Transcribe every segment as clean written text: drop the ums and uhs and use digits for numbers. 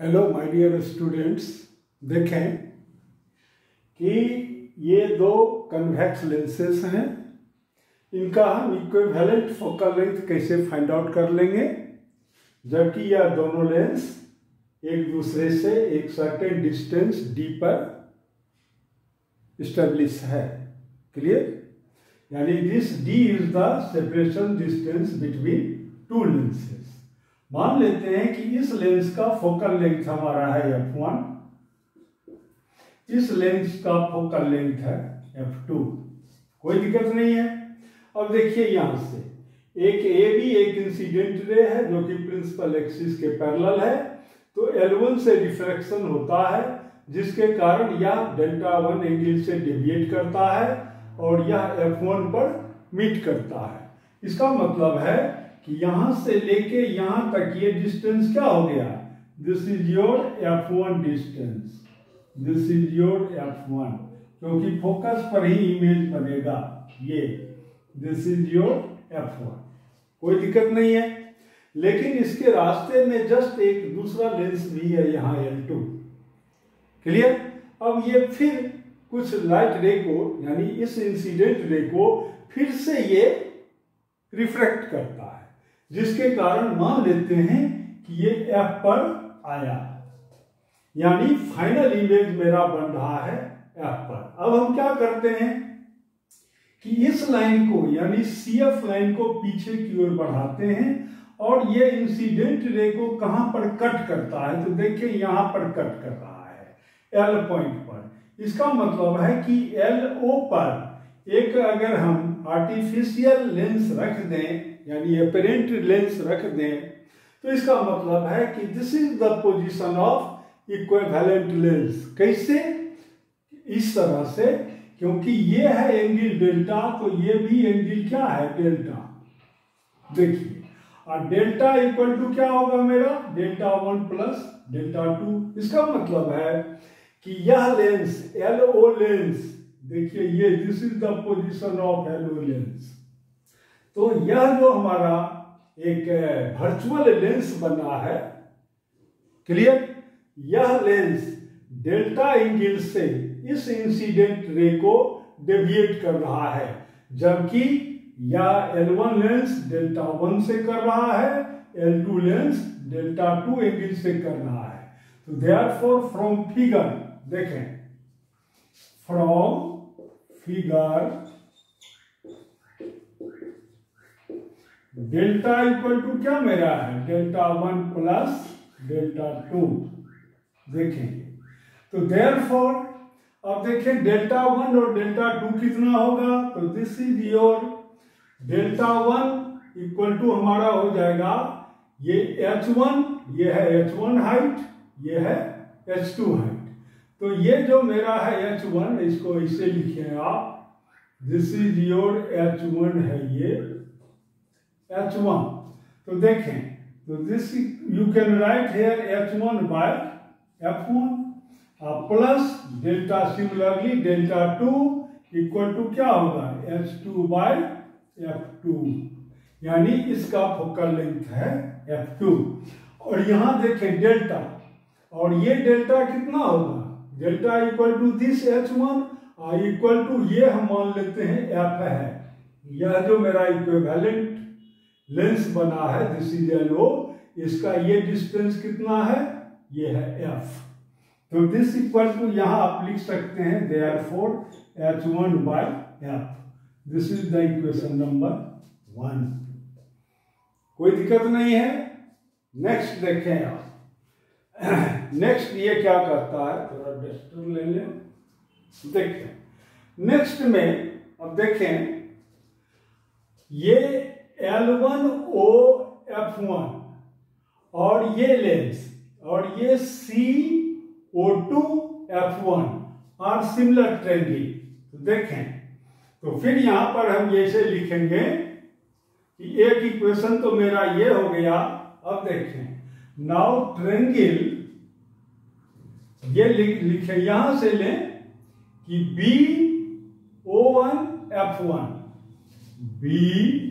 Hello my dear students, देखें कि ये दो कन्वेक्स लेंसेज हैं। इनका हम इक्विवेलेंट फोकल लेंथ कैसे फाइंड आउट कर लेंगे, जबकि यह दोनों लेंस एक दूसरे से एक सर्टेन डिस्टेंस डी पर इस्टेब्लिश है। क्लियर? यानी this D is the separation distance between two lenses. मान लेते हैं कि इस लेंस का फोकल लेंथ हमारा है f1, इस लेंस का फोकल लेंथ है f2। कोई दिक्कत नहीं है। अब देखिए यहां से एक AB एक इंसिडेंट रे है जो कि प्रिंसिपल एक्सिस के पैरेलल है, तो L1 से रिफ्रैक्शन होता है जिसके कारण यह Δ1 एंगल से डेविएट करता है और यह f1 पर मीट करता है। इसका मतलब है कि यहां से लेके यहां तक ये डिस्टेंस क्या हो गया, this is your f1 distance, this is your f1, क्योंकि फोकस पर ही इमेज बनेगा। ये दिस इज योर f1, कोई दिक्कत नहीं है। लेकिन इसके रास्ते में जस्ट एक दूसरा लेंस भी है यहाँ L2। क्लियर? अब ये फिर कुछ लाइट रे को, यानी इस इंसिडेंट रे को फिर से ये रिफ्रैक्ट करता है, जिसके कारण मान लेते हैं कि ये F पर आया, यानी फाइनल इमेज मेरा बन रहा है F पर। अब हम क्या करते हैं कि इस लाइन को, यानी CF लाइन को पीछे की ओर बढ़ाते हैं और ये इंसिडेंट रे को कहां पर कट करता है, तो देखिए यहां पर कट कर रहा है L पॉइंट पर। इसका मतलब है कि LO पर एक अगर हम आर्टिफिशियल लेंस रख दें, यानी एपरेंट लेंस रख दें, तो इसका मतलब है कि this is the position of equivalent lens. कैसे? इस तरह से, क्योंकि ये है एंगल डेल्टा, तो ये भी एंगल क्या है, डेल्टा। देखिए, और डेल्टा इक्वल टू क्या होगा मेरा, Δ1 प्लस Δ2। इसका मतलब है कि यह लेंस LO लेंस, देखिए ये this is the position of LO lens. तो यह जो हमारा एक वर्चुअल लेंस बना है, क्लियर, यह लेंस डेल्टा एंगल से इस इंसिडेंट रे को डेविएट कर रहा है, जबकि यह L1 लेंस Δ1 से कर रहा है, L2 लेंस Δ2 एंगल से कर रहा है। तो देयरफॉर फ्रॉम फिगर, देखें, from figure delta equal to क्या मेरा है, Δ1 प्लस Δ2। देखेंगे तो देयरफॉर अब देखें Δ1 और Δ2 कितना होगा, तो this is your Δ1 equal to हमारा हो जाएगा ये H1, ये है H1 हाइट, ये है H2 हाइट। तो ये जो मेरा है H1, इसको इसे लिखें आप, दिस इज योर H1 है ये H1। तो देखें, तो this you can write here H1 by F1 plus delta, similarly Δ2 equal to क्या होगा, H2 बाय F2, यानी इसका फोकल लेंथ है F2। और यहां देखें डेल्टा, और ये डेल्टा कितना होगा, delta equal to this H1 equal to ये हम मान लेते हैं F है। यह जो मेरा इक्विवेलेंट लेंस बना है, दिस इज LO, इसका ये डिस्टेंस कितना है, ये है F। तो दिस इक्वल टू यहां आप लिख सकते हैं therefore H1 by F। This is the equation number 1। कोई दिक्कत नहीं है। नेक्स्ट देखें आप, नेक्स्ट ये क्या करता है, थोड़ा डस्टर ले लें, देखें नेक्स्ट में। अब देखें ये L1O F1 और ये लेंस और ये CO2 F1 are similar triangle. तो देखें, तो फिर यहां पर हम ये से लिखेंगे कि एक इक्वेशन तो मेरा ये हो गया। अब देखें, नाउ ट्रेंगल, ये लिखे यहां से लें कि BO1 F1, BO1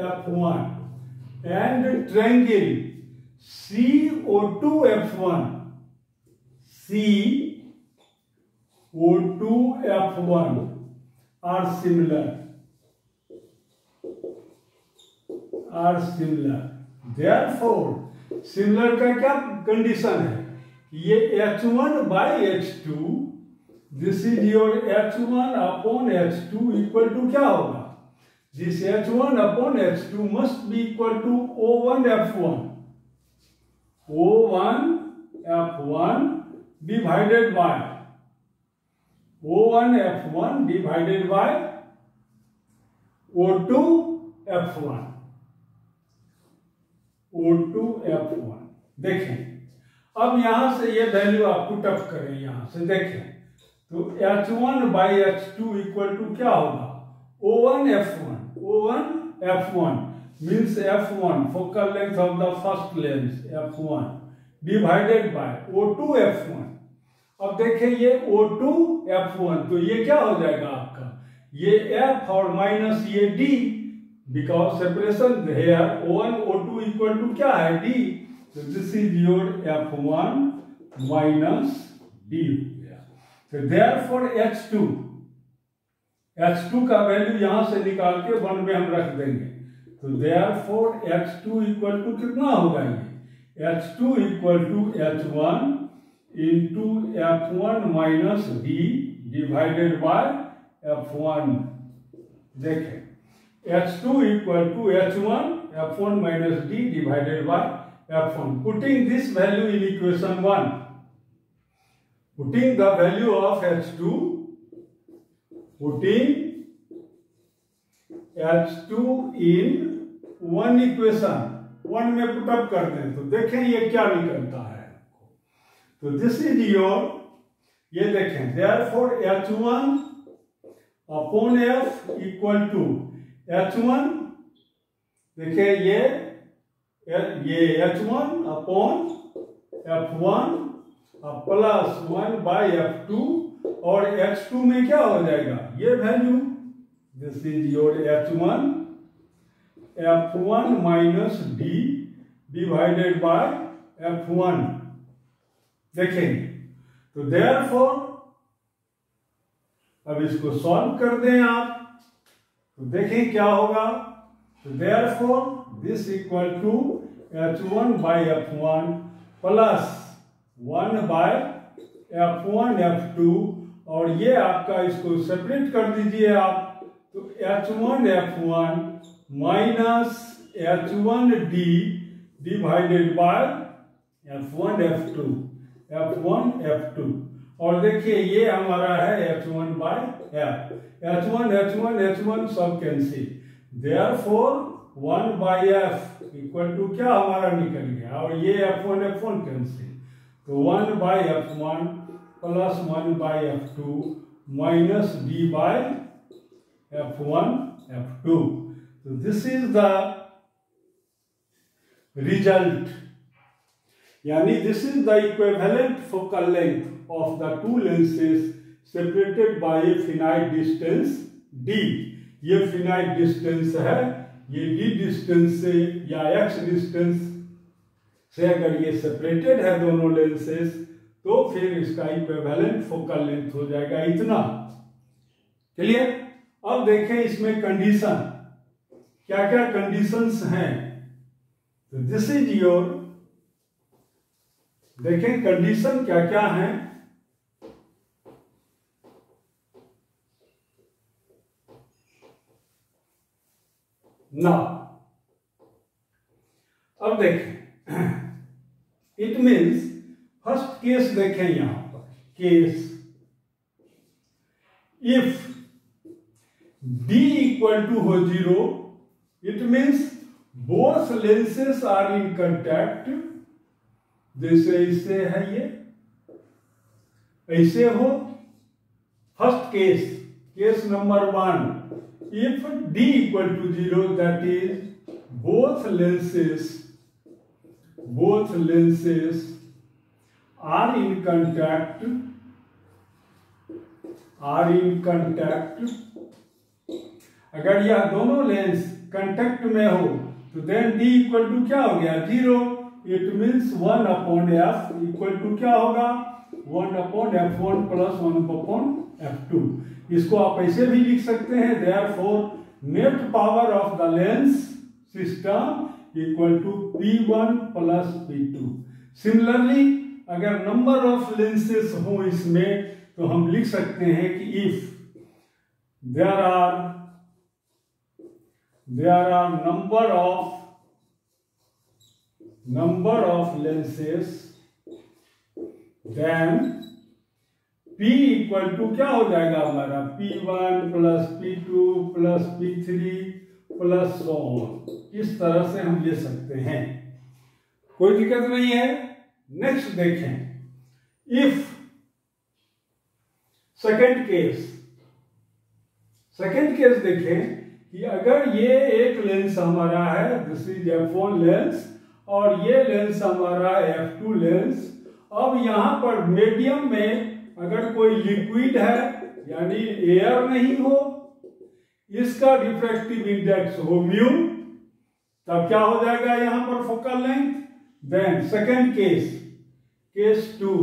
F1 and triangle CO2F1 CO2F1 are similar. Therefore similar का क्या कंडीशन है? ये H1 by H2, this is your H1 upon H2 equal to क्या होगा? This H1 upon H2 must be equal to O1F1 divided by O1F1 divided by O2F1 देखें। अब यहां से ये वैल्यु आप पुट अप करें, यहां से देखें तो H1 by H2 equal to क्या होगा? O1F1 means F1 focal length of the first lens F1 divided by O2F1। अब देखें ये O2F1 तो ये क्या हो जाएगा आपका? ये F और माइनस ये D, because separation here O1 O2 equal to क्या है? D। तो this is your F1 minus D हो गया। तो देयरफॉर H2 का वैल्यू यहां से निकाल के 1 में हम रख देंगे। तो देयरफॉर H2 इक्वल टू कितना होगा? ये H2 equal to H1 into F1 minus D divided by F1। देखें H2 equal to H1 F1 minus D divided by F1. Putting this value in equation 1, putting the value of H2 in one equation 1 में put up कर दें तो देखें ये क्या निकलता है। तो दिस इज योर, ये देखें therefore H1 upon F equal to H1, देखिए ये H1 upon F1 plus 1 by F2 और H2 में क्या हो जाएगा? ये value, this is your F1 minus D divided by F1। देखेंगे तो देयरफॉर अब इसको सॉल्व कर दें आप तो देखें क्या होगा। तो therefore this equal to H1 by F1 plus 1 by F1 F2 और ये आपका इसको सेपरेट कर दीजिए आप तो H1 F1 minus H1 D divided by F1 F2 और देखिए ये हमारा है H1 बाय F। H1 सब cancel, therefore 1 by F equal to क्या हमारा निकल गया और ये F1 कैंसिल तो 1 by F1 plus 1 by F2 minus D by F1 F2। तो दिस इज द रिजल्ट, यानी this is the equivalent focal length of the two lenses separated by a finite distance D। ये finite distance है, ये D distance से या X distance से अगर ये सेपरेटेड है दोनों लेंसेज तो फिर इसका इक्विवेलेंट फोकल लेंथ हो जाएगा इतना। क्लियर? अब देखें इसमें कंडीशन, क्या क्या कंडीशंस हैं। तो दिस इज योर, देखें कंडीशन क्या क्या है। ना अब देखें इट मीन्स फर्स्ट केस देखें यहां पर case if D equal to हो 0 it means both lenses are in contact. जैसे इससे है ये ऐसे हो first case number 1 if D equal to 0 that is both lenses are in contact अगर यह दोनों लेंस कांटेक्ट में हो तो देन D इक्वल टू क्या हो गया 0। It means 1 upon f equal to क्या होगा 1 upon f1 plus 1 upon f2। इसको आप ऐसे भी लिख सकते हैं therefore net power of the lens system equal to P1 plus P2। Similarly अगर नंबर ऑफ लेंसेस हो इसमें तो हम लिख सकते हैं कि if there are number of lenses then P equal to क्या हो जाएगा हमारा P1 plus P2 plus P3 plus so on. इस तरह से हम ले सकते हैं, कोई दिक्कत नहीं है। नेक्स्ट देखें इफ सेकेंड केस देखें कि अगर ये एक लेंस हमारा है दिस इज f1 लेंस और ये लेंस हमारा f2 लेंस। अब यहां पर मीडियम में अगर कोई लिक्विड है यानी एयर नहीं हो, इसका रिफ्रैक्टिव इंडेक्स हो म्यू, तब क्या हो जाएगा यहां पर focal length. Then second case 2,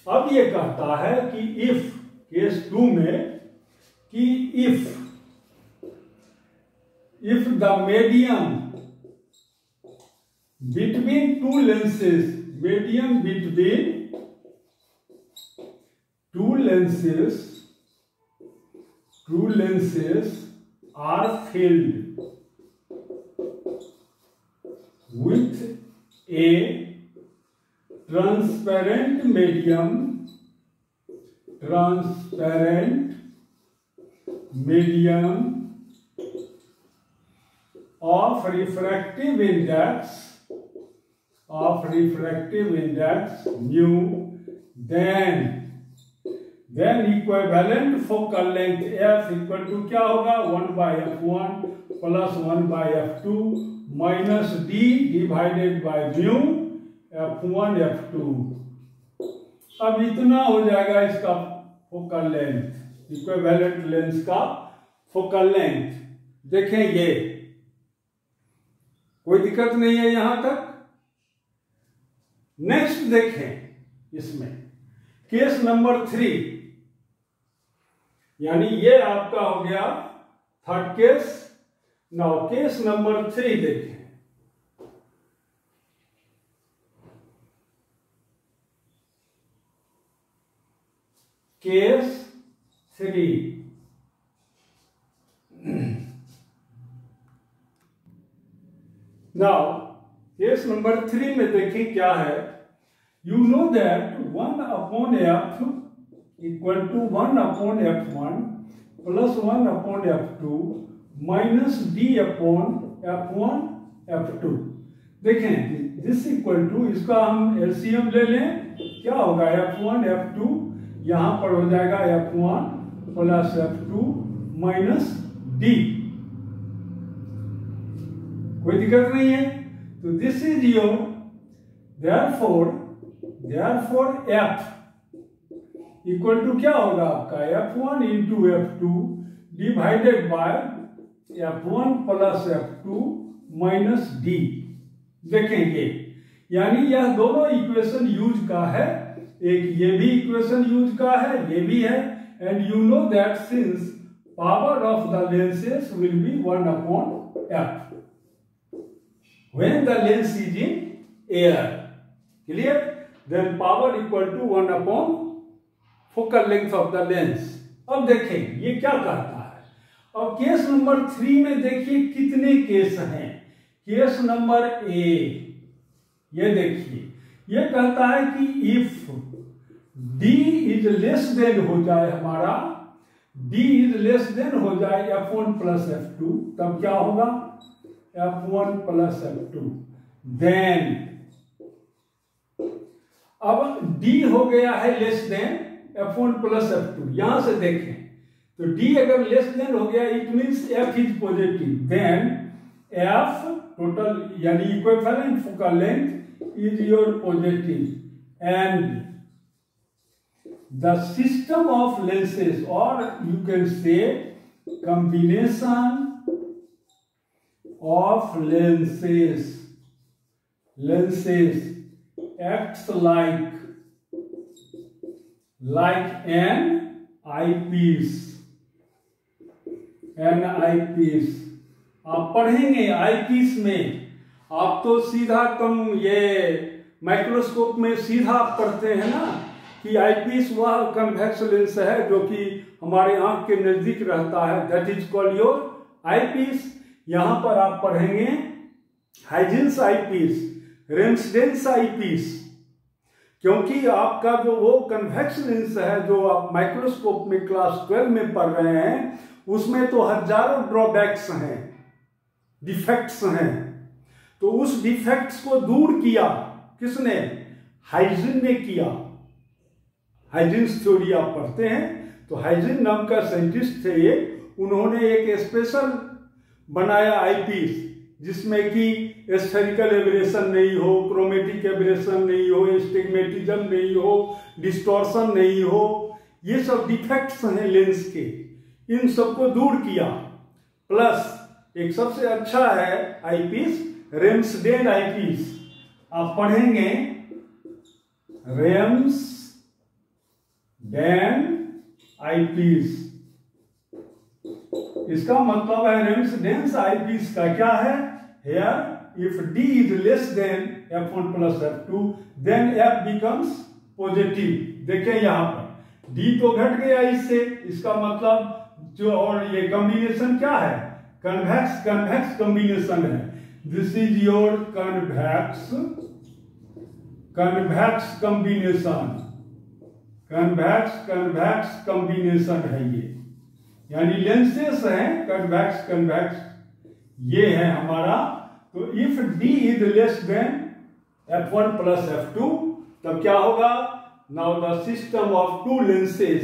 अब ये कहता है कि इफ केस 2 में कि if the medium between two lenses are filled with a transparent medium of refractive index mu, then equivalent focal length f equal to क्या होगा 1 by f1 plus 1 by f2 minus d divided by mu f1 f2। अब इतना हो जाएगा इसका focal length, equivalent lens का focal length. देखें ये कोई दिक्कत नहीं है यहां तक। नेक्स्ट देखें इसमें केस नंबर 3, यानी ये आपका हो गया third case. Now case number 3 देखें। केस 3 नाउ केस नंबर 3 में देखिए क्या है। You know that 1 upon f equal to 1 upon f1 plus 1 upon f2 minus d upon f1 f2। देखें दिस इक्वल टू, इसका हम एलसीएम ले लें, क्या होगा f1 f2 यहां पर हो जाएगा f1 plus f2 minus d। कोई दिक्कत नहीं है। तो this is your therefore f equal to क्या होगा आपका f1 into f2 divided by f1 plus f2 minus d। देखेंगे यानी यह दोनों इक्वेशन यूज का है, एक ये भी इक्वेशन यूज का है, ये भी है। And you know that since power of the lenses will be 1 upon f when the lens is in air, clear? Then power equal to 1 upon focal length of the lens। अब देखें ये क्या कहता है। अब केस नंबर 3 में देखिए कितने केस हैं। केस नंबर ए, ये देखिए ये कहता है कि if d is less than हो जाए हमारा, d इज लेस देन हो जाए f1 प्लस f2, तब क्या होगा f1 प्लस f2। देन अब d हो गया है less than f1 plus f2। यहां से देखें तो d अगर लेस देन हो गया it means f is positive, then f total यानी equivalent focal length is your positive and the system of lenses और you can say combination of lenses lenses acts like an eyepiece. an eyepiece आप पढ़ेंगे eyepiece में, आप तो सीधा ये microscope में सीधा आप पढ़ते हैं ना कि आईपीस वह कन्वेक्स लेंस है जो कि हमारे आंख के नजदीक रहता है, that is called your eyepiece. यहां पर आप पढ़ेंगे हाइजेंस आईपीस, रेम्सडेंस आईपीस, क्योंकि आपका जो वो कन्वेक्स लेंस है जो आप माइक्रोस्कोप में क्लास 12 में पढ़ रहे हैं, उसमें तो हजारों ड्रॉबैक्स हैं, डिफेक्ट्स हैं। तो उस डिफेक्ट्स को दूर किया किसने? हाइजिन ने किया। हाइजिन्स थ्योरी आप पढ़ते हैं तो हाइजिन नाम का साइंटिस्ट थे ये, उन्होंने एक स्पेशल बनाया आईपीस जिसमें कि स्फेरिकल एब्रेशन नहीं हो, क्रोमेटिक एब्रेशन नहीं हो, एस्टिग्मेटिज्म नहीं हो, डिस्टॉर्शन नहीं हो, ये सब डिफेक्ट्स हैं लेंस के, इन सबको दूर किया। प्लस एक सबसे अच्छा है आईपीस रेम्सडेन आईपीस, आप पढ़ेंगे रेम्सडेन आईपीस। इसका मतलब है रेम्सडेंस आईपीस का क्या है? Here if d is less than f1 plus f2 then f becomes positive. देखिए यहां पर डी तो घट गया इससे, इसका मतलब जो, और ये कॉम्बिनेशन क्या है? कन्वेक्स कन्वेक्स कॉम्बिनेशन है। This is your convex convex combination, convex convex combination है ये, यानी लेंसेस हैं कन्वेक्स कन्वेक्स, ये है हमारा। तो if d is less than f1 plus f2 तब क्या होगा? Now the system of two lenses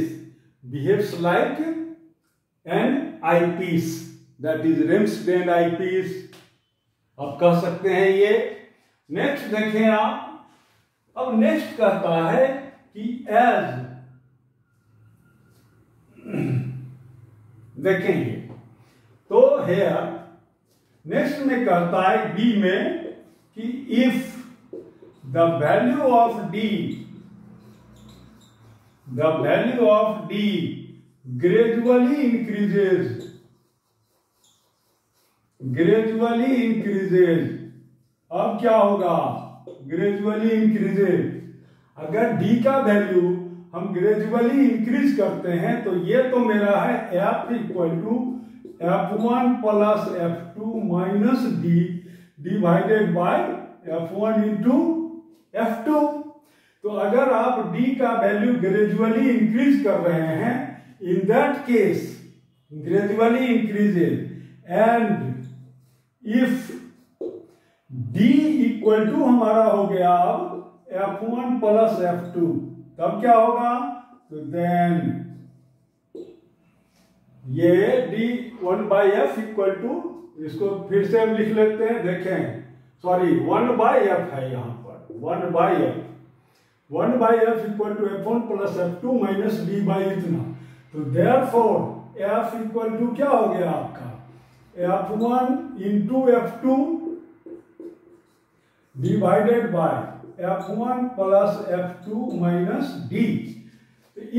behaves like an eyepiece, that is Ramsden eyepiece, आप कह सकते हैं ये। नेक्स्ट देखें आप, अब नेक्स्ट कहता है कि एज, देखेंगे तो हेयर नेक्स्ट में कहता है बी में कि if the value of d gradually increases, अब क्या होगा? ग्रेजुअली इंक्रीजेज, अगर डी का वैल्यू हम ग्रेजुअली इंक्रीज करते हैं तो ये तो मेरा है f equal to f1 plus f2 minus d divided by f1 into f2। तो अगर आप d का वैल्यू ग्रेजुअली इंक्रीज कर रहे हैं, in that case gradually increases and if d equal to हमारा हो गया अब f1 प्लस f2, तब क्या होगा? तो देन ये d 1 by f equal to, इसको फिर से हम लिख लेते हैं, देखें सॉरी 1 बाई एफ है यहां पर, 1 by f equal to f1 plus f2 minus d by इतना। तो देयरफॉर एफ इक्वल टू क्या हो गया आपका? f1 into f2 divided by f1 plus f2 minus d.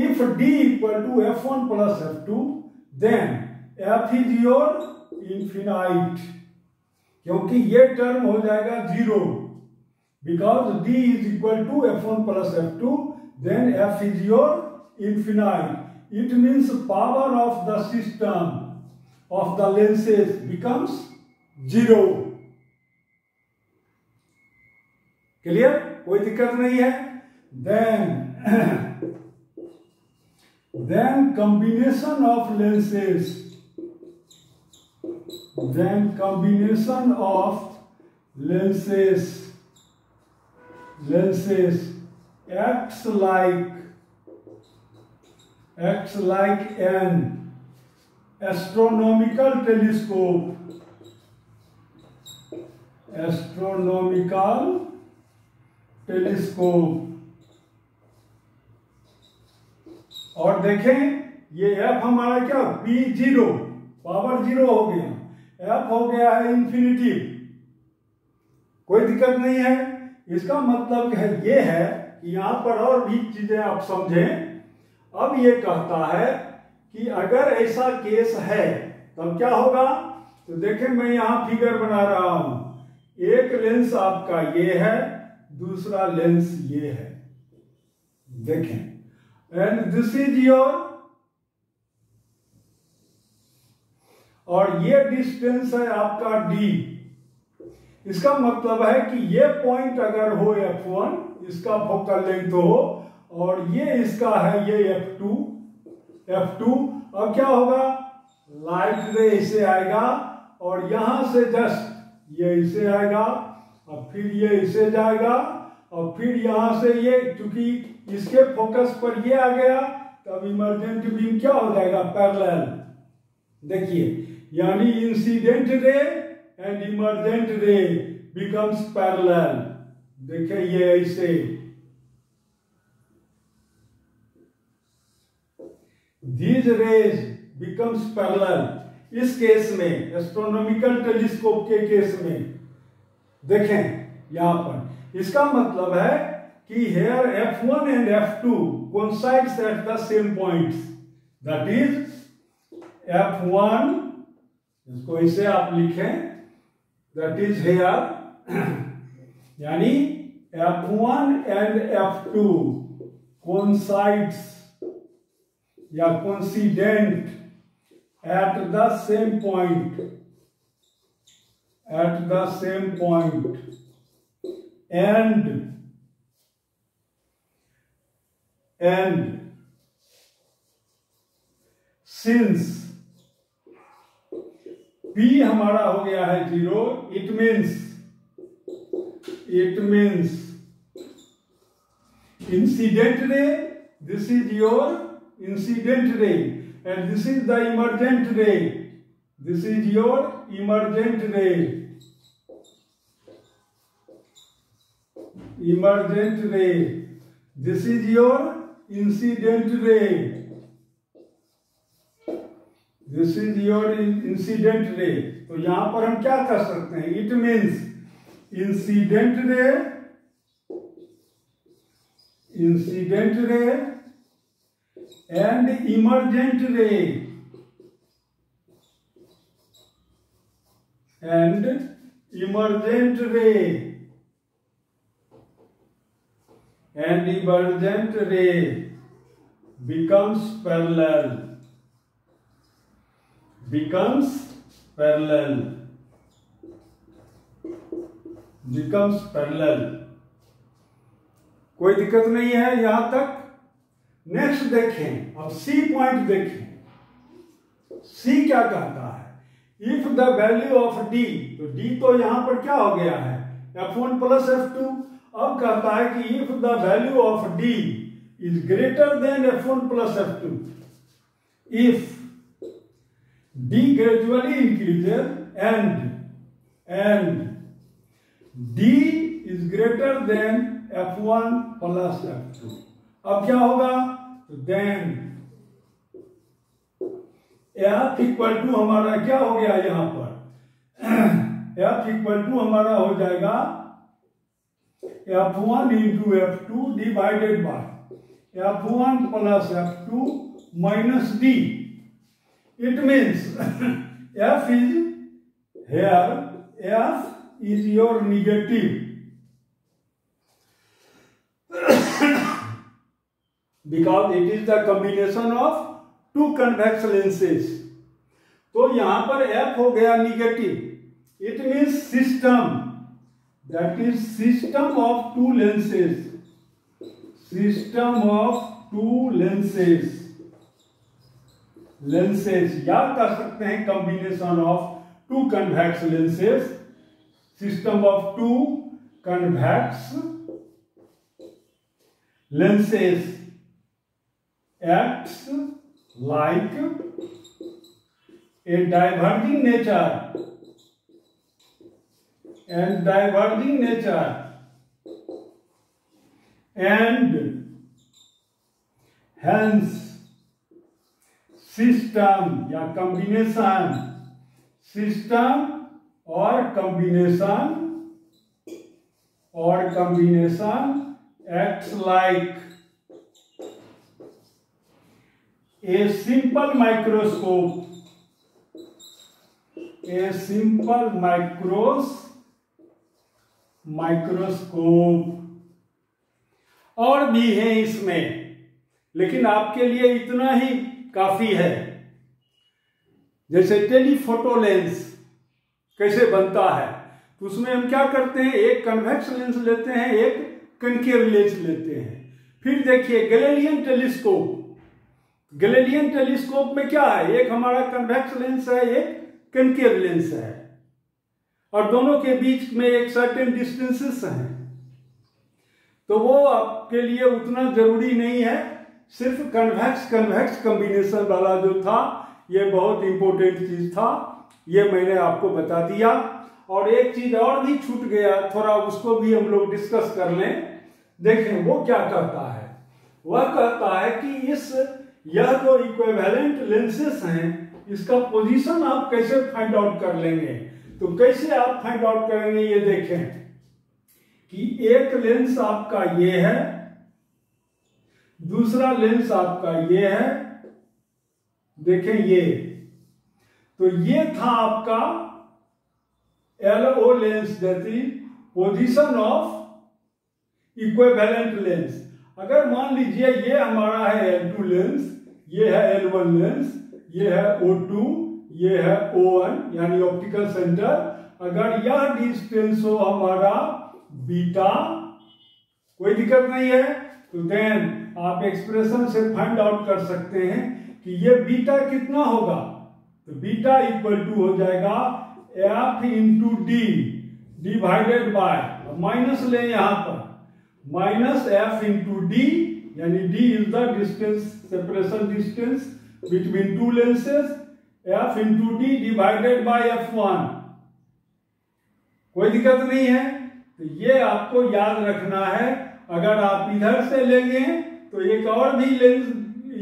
If d equal to f1 plus f2, then f is your infinite, क्योंकि ये term हो जाएगा 0, because d is equal to f1 plus f2, then f is your infinite. It means power of the system of the lenses becomes 0. Clear? कोई दिक्कत नहीं है। Then combination of lenses acts like an astronomical telescope. और देखें ये f हमारा क्या? P0 power 0 हो गया, f हो गया है इंफिनिटी। कोई दिक्कत नहीं है। इसका मतलब ये है कि यहाँ पर और भी चीजें आप समझें। अब ये कहता है कि अगर ऐसा केस है तब क्या होगा, तो देखें मैं यहाँ फिगर बना रहा हूं। एक लेंस आपका ये है, दूसरा लेंस ये है, देखें, एंड दिस इज योर, और ये डिस्टेंस है आपका d। इसका मतलब है कि ये पॉइंट अगर हो f1, इसका फोकल लेंथ हो, और ये इसका है ये f2। अब क्या होगा, लाइट रे इसे आएगा और यहां से जस्ट ये इसे आएगा, और फिर ये इसे जाएगा, और फिर यहां से ये, चूंकि इसके फोकस पर ये आ गया, तब इमर्जेंट बीम क्या हो जाएगा, पैरेलल। देखिए, यानी इंसिडेंट रे एंड इमर्जेंट रे बिकम्स पैरेलल। देखिए ये ऐसे, these rays becomes parallel। इस केस में, एस्ट्रोनॉमिकल टेलीस्कोप के केस में, देखें यहां पर, इसका मतलब है कि here f1 and f2 coincides at the same points, that is f1, इसको इसे आप लिखें, that is here, यानी f1 and f2 coincides या coincident at the same point, and since P हमारा हो गया है 0, it means incident ray, this is your incident ray, and this is the emergent ray, this is your emergent ray, this is your incident ray, this is your incident ray। तो यहां पर हम क्या कर सकते हैं, it means incident ray and emergent ray, becomes parallel। कोई दिक्कत नहीं है यहां तक। नेक्स्ट देखें, अब सी पॉइंट देखें। सी क्या कहता है, if the value of D, तो डी तो यहां पर क्या हो गया है, f1 प्लस f2। अब कहता है कि if the value of D is greater than f1 plus f2, if d gradually increases and d is greater than f1 plus f2, अब क्या होगा, तो देन f इक्वल टू हमारा क्या हो गया यहां पर, f इक्वल टू हमारा हो जाएगा f1 into f2 divided by f1 plus f2 minus d। It means f is here, f is your negative, because it is the combination of two convex lenses। तो यहां पर f हो गया negative, it means system, that is system of two lenses, या कर सकते हैं combination of two convex lenses, system of two convex lenses acts like a diverging nature and hence system या कॉम्बिनेशन, सिस्टम और combination और combination acts like a simple microscope और भी है इसमें, लेकिन आपके लिए इतना ही काफी है। जैसे टेलीफोटो लेंस कैसे बनता है, तो उसमें हम क्या करते हैं, एक कन्वेक्स लेंस लेते हैं, एक कनकेव लेंस लेते हैं। फिर देखिए गैलीलियन टेलीस्कोप में क्या है, एक हमारा कन्वेक्स लेंस है, एक कनकेव लेंस है, और दोनों के बीच में एक सर्टेन डिस्टेंसेस हैं। तो वो आपके लिए उतना जरूरी नहीं है, सिर्फ कन्वेक्स कॉम्बिनेशन वाला जो था ये बहुत इंपॉर्टेंट चीज था, ये मैंने आपको बता दिया। और एक चीज और भी छूट गया, थोड़ा उसको भी हम लोग डिस्कस कर लें। देखें वो क्या कहता है, वह कहता है कि यह जो इक्विवेलेंट लेंसेस हैं, इसका पोजीशन आप कैसे फाइंड आउट कर लेंगे। तो कैसे आप फाइंड आउट करेंगे, ये देखें कि एक लेंस आपका ये है, दूसरा लेंस आपका ये है, देखें ये, तो ये था आपका LO lens, that is position of equivalent lens. अगर मान लीजिए ये हमारा है L2 लेंस, ये है L1 लेंस, ये है O2, ये है O1 यानी ऑप्टिकल सेंटर। अगर यह डिस्टेंस हो हमारा बीटा, कोई दिक्कत नहीं है, तो देन आप एक्सप्रेशन से फाइंड आउट कर सकते हैं कि ये बीटा कितना होगा। तो बीटा इक्वल टू हो जाएगा F into D divided bye, minus ले यहां पर, माइनस F इंटू D, यानी D is the distance, separation distance between two lenses, F into D divided by F1। कोई दिक्कत नहीं है, तो ये आपको याद रखना है। अगर आप इधर से लेंगे तो एक और भी लेंस,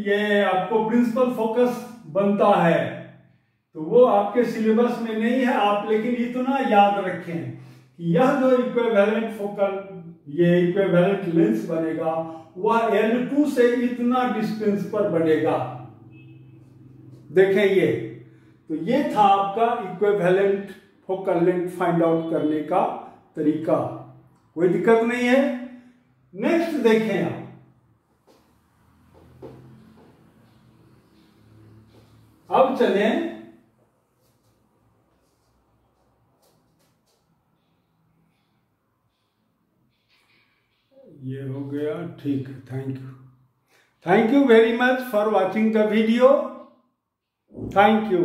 ये आपको प्रिंसिपल फोकस बनता है, तो वो आपके सिलेबस में नहीं है। आप लेकिन इतना याद रखें कि यह जो इक्विवेलेंट लेंस बनेगा वह L2 से इतना डिस्टेंस पर बनेगा। देखें ये, तो ये था आपका equivalent focal length find out करने का तरीका, कोई दिक्कत नहीं है। नेक्स्ट देखें आप, अब चलें ये हो गया, ठीक है, thank you very much for watching the video, thank you.